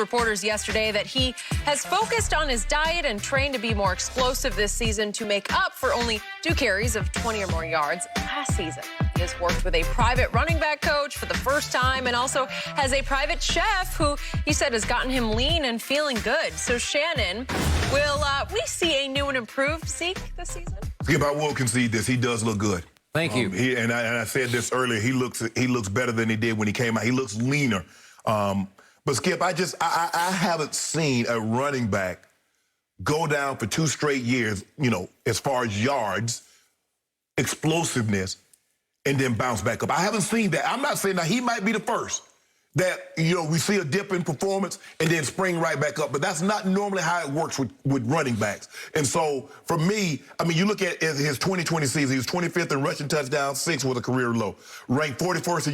reporters yesterday that he has focused on his diet and trained to be more explosive this season to make up for only 2 carries of 20 or more yards last season. He has worked with a private running back coach for the first time and also has a private chef who he said has gotten him lean and feeling good. So, Shannon, will we see a new and improved Zeke this season? Skip, I will concede this. He does look good. Thank you. And I said this earlier. He looks better than he did when he came out. He looks leaner. But Skip, I haven't seen a running back go down for 2 straight years, as far as yards, explosiveness, and then bounce back up. I haven't seen that. I'm not saying that he might be the first that, we see a dip in performance and then spring right back up. But that's not normally how it works with running backs. And so, for me, you look at his 2020 season, he was 25th in rushing touchdowns, 6th with a career low. Ranked 41st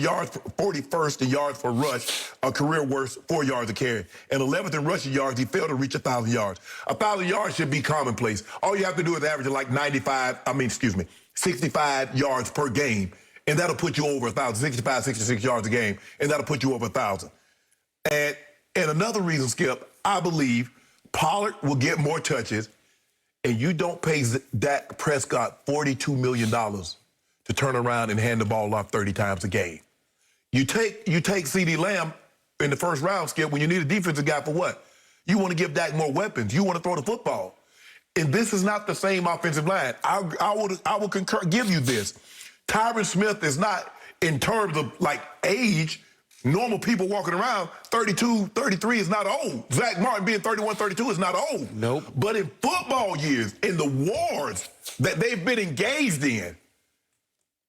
in yards for rush, a career worst, 4 yards a carry. And 11th in rushing yards, he failed to reach 1,000 yards. 1,000 yards should be commonplace. All you have to do is average like 65 yards per game. And that'll put you over 1,000, 65, 66 yards a game, and that'll put you over 1,000. And another reason, Skip, I believe Pollard will get more touches, and you don't pay Dak Prescott $42 million to turn around and hand the ball off 30 times a game. You take CeeDee Lamb in the first round, Skip, when you need a defensive guy for what? You want to give Dak more weapons. You want to throw the football. And this is not the same offensive line. I will concur, give you this. Tyron Smith is not, in terms of, age, normal people walking around, 32, 33 is not old. Zach Martin being 31, 32 is not old. Nope. But in football years, in the wars that they've been engaged in,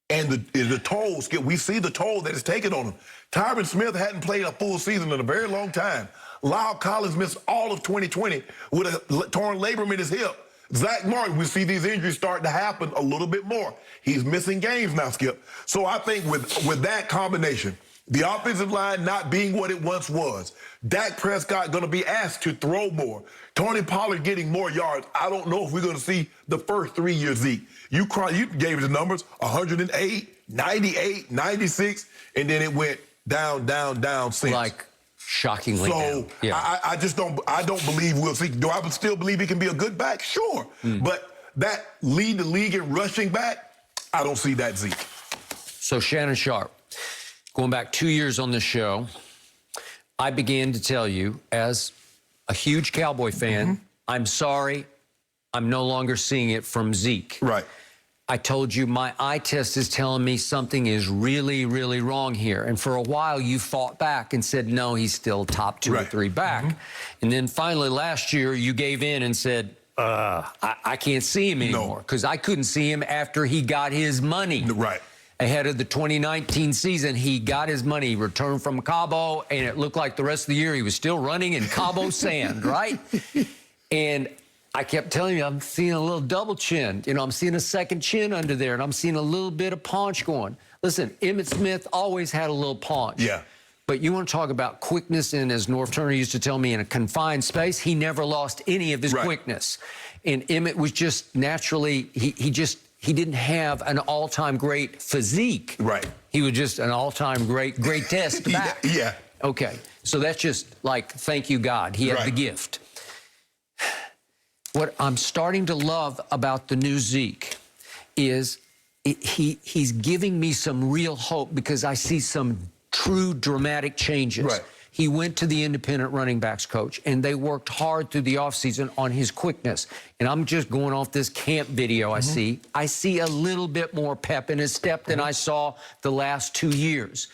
and the toll, Skip, we see the toll that it's taken on them. Tyron Smith hadn't played a full season in a very long time. Lyle Collins missed all of 2020 with a torn labrum in his hip. Zach Martin, we see these injuries starting to happen a little bit more. He's missing games now, Skip. So I think with that combination, the offensive line not being what it once was, Dak Prescott going to be asked to throw more, Tony Pollard getting more yards. I don't know if we're going to see the first 3 years Zeke. You gave the numbers, 108, 98, 96, and then it went down since. Shockingly down. Yeah. I don't believe we'll see. Do I still believe he can be a good back? Sure. But that lead the league in rushing back, I don't see that Zeke. So Shannon Sharpe, going back 2 years on this show, I began to tell you, as a huge Cowboy fan, I'm sorry, I'm no longer seeing it from Zeke. Right. I told you my eye test is telling me something is really, really wrong here. And for a while, you fought back and said, no, he's still top 2 or 3 back. And then finally last year, you gave in and said, I can't see him anymore because I couldn't see him after he got his money. Right. Ahead of the 2019 season, he got his money. He returned from Cabo, and it looked like the rest of the year he was still running in Cabo sand, right? And I kept telling you, I'm seeing a little double chin. I'm seeing a second chin under there, and I'm seeing a little bit of paunch going. Listen, Emmitt Smith always had a little paunch. Yeah. But you want to talk about quickness, and as North Turner used to tell me, in a confined space, he never lost any of his quickness. And Emmitt was just naturally, he didn't have an all-time great physique. Right. He was just an all-time great test back. Yeah. Okay. So that's just thank you, God. He had the gift. What I'm starting to love about the new Zeke is he's giving me some real hope because I see some true dramatic changes. Right. He went to the independent running backs coach, and they worked hard through the offseason on his quickness. And I'm just going off this camp video I see. I see a little bit more pep in his step than I saw the last 2 years.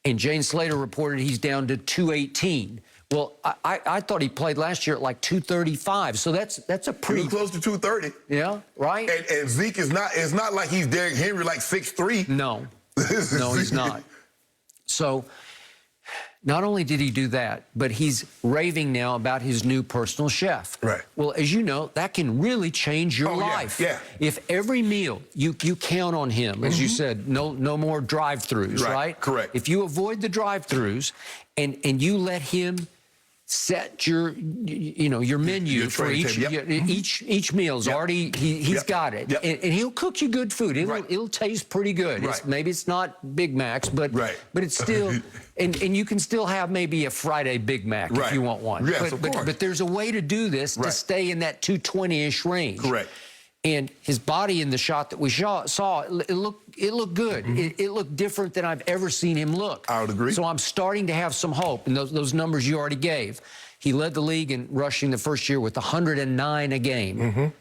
And Jane Slater reported he's down to 218. Well, I thought he played last year at 235, so that's a pretty... He was close to 230. Yeah, right? And Zeke is not, it's not like he's Derrick Henry 6'3". No. No, he's not. So, not only did he do that, but he's raving now about his new personal chef. Right. Well, as you know, that can really change your life. Yeah. If every meal you count on him, as you said, no more drive-throughs, right? Correct. If you avoid the drive-throughs and you let him set your, your menu Your for training each, table, yep. each meal's already, he's Yep. got it. Yep. And he'll cook you good food. It'll taste pretty good. Right. Maybe it's not Big Macs, but it's still, and you can still have maybe a Friday Big Mac if you want one. Yes, of course. But there's a way to do this to stay in that 220-ish range. Correct. And his body in the shot that we saw, it looked good. It looked different than I've ever seen him look. I would agree. So I'm starting to have some hope. And those numbers you already gave. He led the league in rushing the first year with 109 a game.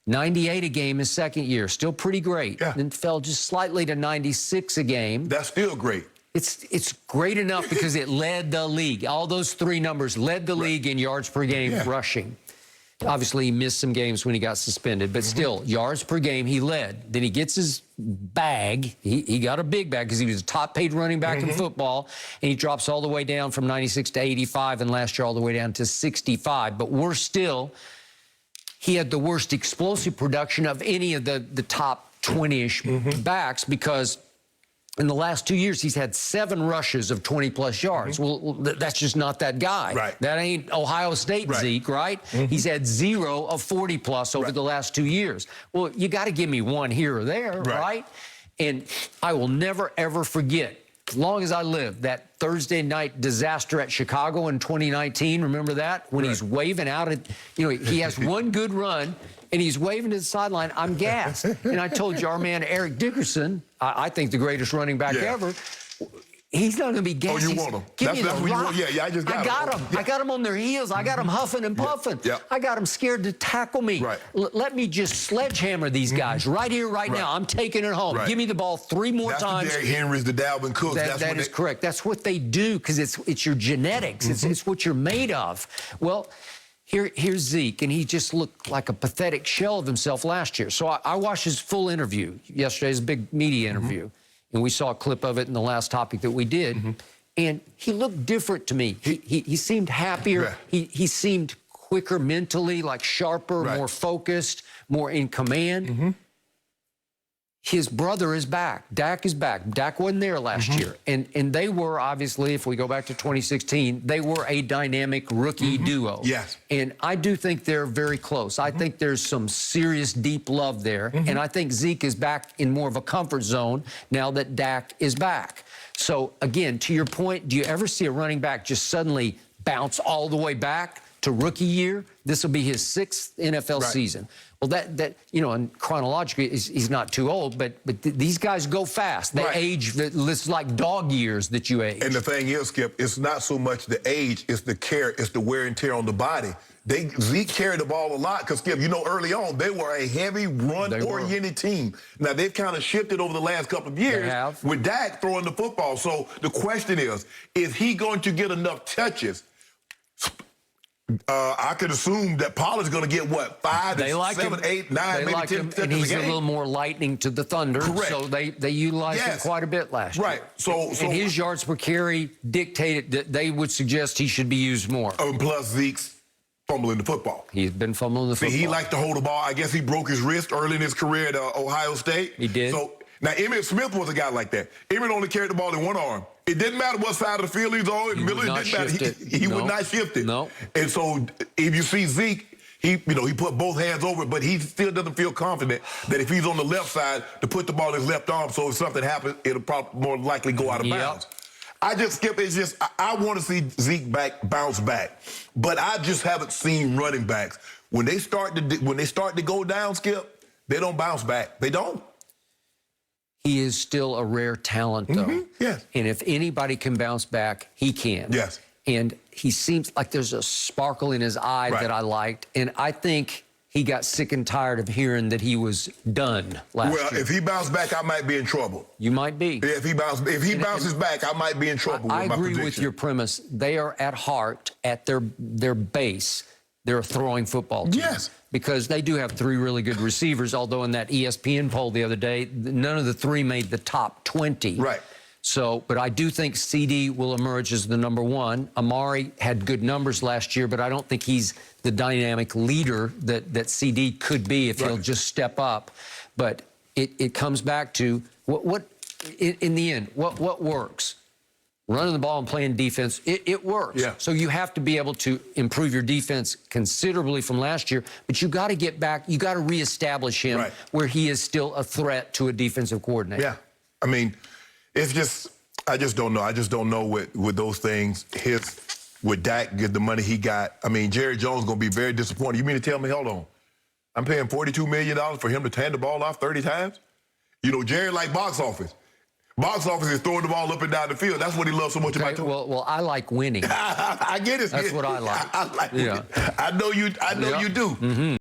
98 a game his second year. Still pretty great. Yeah. Then fell just slightly to 96 a game. That's still great. It's great enough because it led the league. All those three numbers led the league in yards per game rushing. Obviously, he missed some games when he got suspended, but still, yards per game, he led. Then he gets his bag. He got a big bag because he was a top-paid running back in football, and he drops all the way down from 96 to 85, and last year all the way down to 65. But worse still, he had the worst explosive production of any of the top 20-ish backs because in the last 2 years, he's had 7 rushes of 20-plus yards. Well, that's just not that guy. Right. That ain't Ohio State Zeke, right? He's had 0 of 40-plus over the last 2 years. Well, you got to give me one here or there, right? And I will never, ever forget, as long as I live, that Thursday night disaster at Chicago in 2019. Remember that? When he's waving out at, he has one good run, and he's waving to the sideline. I'm gassed. And I told you, our man Eric Dickerson, I think the greatest running back ever, he's not going to be gassed. Oh, you want him. Give That's me the what you rock. want. Yeah, I just got him. I got him on their heels. I got him huffing and puffing. I got him scared to tackle me. Let me just sledgehammer these guys right here, right now. I'm taking it home. Give me the ball 3 more times. The Derrick Henrys, the Dalvin Cooks. That is correct. That's what they do because it's your genetics. It's what you're made of. Well, here's Zeke, and he just looked like a pathetic shell of himself last year. So I watched his full interview yesterday, his big media interview, and we saw a clip of it in the last topic that we did, and he looked different to me. He seemed happier. He seemed quicker mentally, like sharper, more focused, more in command. His brother is back. Dak is back. Dak wasn't there last year. And they were, obviously, if we go back to 2016, they were a dynamic rookie duo. Yes. And I do think they're very close. I think there's some serious, deep love there. And I think Zeke is back in more of a comfort zone now that Dak is back. So, again, to your point, do you ever see a running back just suddenly bounce all the way back to rookie year? This will be his 6th NFL season. Well, and chronologically, he's not too old, but these guys go fast. They age. It's like dog years that you age. And the thing is, Skip, it's not so much the age, it's the care, it's the wear and tear on the body. Zeke carried the ball a lot because, Skip, early on, they were a heavy run-oriented team. Now, they've kind of shifted over the last couple of years with Dak throwing the football. So the question is he going to get enough touches? I could assume that Pollard's going to get, 5, 7, 8, 9, maybe 10 touches and he's a game. A little more lightning to the Thunder. Correct. So they utilized him quite a bit last year. So and his yards per carry dictated that they would suggest he should be used more. Plus Zeke's fumbling the football. He's been fumbling the football. He liked to hold the ball. I guess he broke his wrist early in his career at Ohio State. He did. So now Emmitt Smith was a guy like that. Emmitt only carried the ball in one arm. It didn't matter what side of the field he's on. He would not shift it. No. And so if you see Zeke, he put both hands over it, but he still doesn't feel confident that if he's on the left side to put the ball in his left arm, so if something happens, it'll probably more likely go out of bounds. I want to see Zeke bounce back, but I just haven't seen running backs when they start to go down, Skip, they don't bounce back. They don't. He is still a rare talent, though. Yes. And if anybody can bounce back, he can. Yes. And he seems like there's a sparkle in his eye that I liked. And I think he got sick and tired of hearing that he was done last year. Well, if he bounced back, I might be in trouble. You might be. If he bounces back, I might be in trouble with my prediction. I agree with your premise. They are at heart, at their base, they're a throwing football team. Yes. Because they do have 3 really good receivers, although in that ESPN poll the other day, none of the 3 made the top 20. Right. So, but I do think CD will emerge as the number 1. Amari had good numbers last year, but I don't think he's the dynamic leader that CD could be if he'll just step up. But it comes back to what in the end, what works? running the ball and playing defense, it works. Yeah. So you have to be able to improve your defense considerably from last year, but you got to get back, you got to reestablish him where he is still a threat to a defensive coordinator. Yeah. I mean, it's just, I just don't know. I just don't know with those things. With Dak, get the money he got. I mean, Jerry Jones going to be very disappointed. You mean to tell me, hold on, I'm paying $42 million for him to hand the ball off 30 times? You know, Jerry like box office. Box office is throwing the ball up and down the field. That's what he loves so much about. Well, I like winning. I get it. That's what I like. I like winning. I know you do.